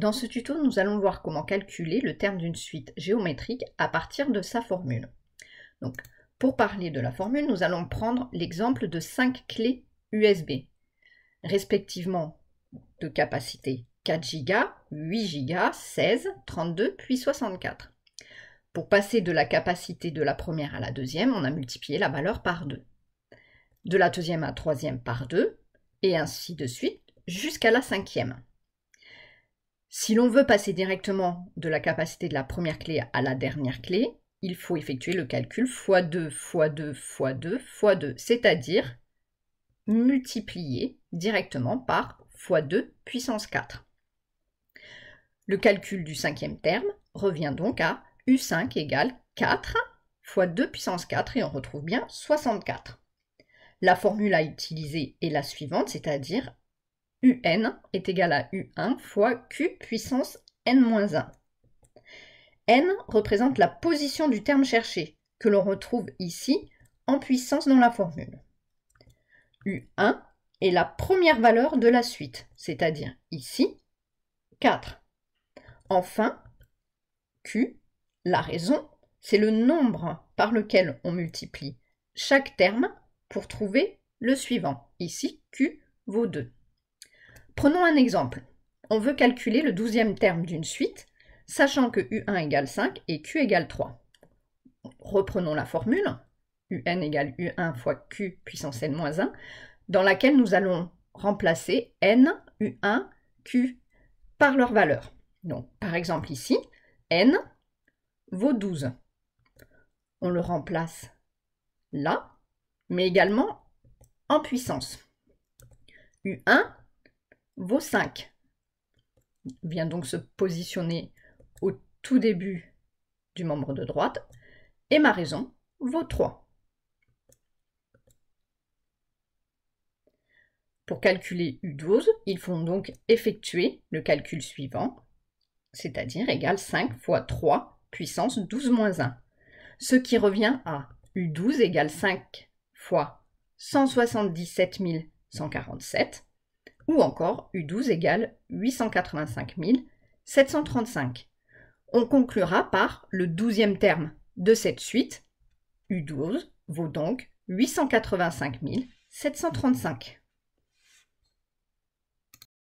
Dans ce tuto, nous allons voir comment calculer le terme d'une suite géométrique à partir de sa formule. Donc, pour parler de la formule, nous allons prendre l'exemple de 5 clés USB, respectivement de capacité 4 Go, 8 Go, 16, 32 puis 64. Pour passer de la capacité de la première à la deuxième, on a multiplié la valeur par 2. De la deuxième à la troisième par 2, et ainsi de suite jusqu'à la cinquième. Si l'on veut passer directement de la capacité de la première clé à la dernière clé, il faut effectuer le calcul x2, x2, x2, x2, c'est-à-dire multiplier directement par x2 puissance 4. Le calcul du cinquième terme revient donc à U5 égale 4 fois 2 puissance 4 et on retrouve bien 64. La formule à utiliser est la suivante, c'est-à-dire UN est égal à U1 fois Q puissance N-1. N représente la position du terme cherché, que l'on retrouve ici en puissance dans la formule. U1 est la première valeur de la suite, c'est-à-dire ici 4. Enfin, Q, la raison, c'est le nombre par lequel on multiplie chaque terme pour trouver le suivant. Ici, Q vaut 2. Prenons un exemple. On veut calculer le 12e terme d'une suite, sachant que U1 égale 5 et Q égale 3. Reprenons la formule, UN égale U1 fois Q puissance N-1, dans laquelle nous allons remplacer N, U1, Q par leur valeur. Donc, par exemple ici, N vaut 12. On le remplace là, mais également en puissance. U1 vaut 5. Vient donc se positionner au tout début du membre de droite, et ma raison vaut 3. Pour calculer U12, il faut donc effectuer le calcul suivant, c'est-à-dire égal 5 fois 3 puissance 12 moins 1, ce qui revient à U12 égale 5 fois 177 147, ou encore U12 égale 885 735. On conclura par le 12e terme de cette suite. U12 vaut donc 885 735.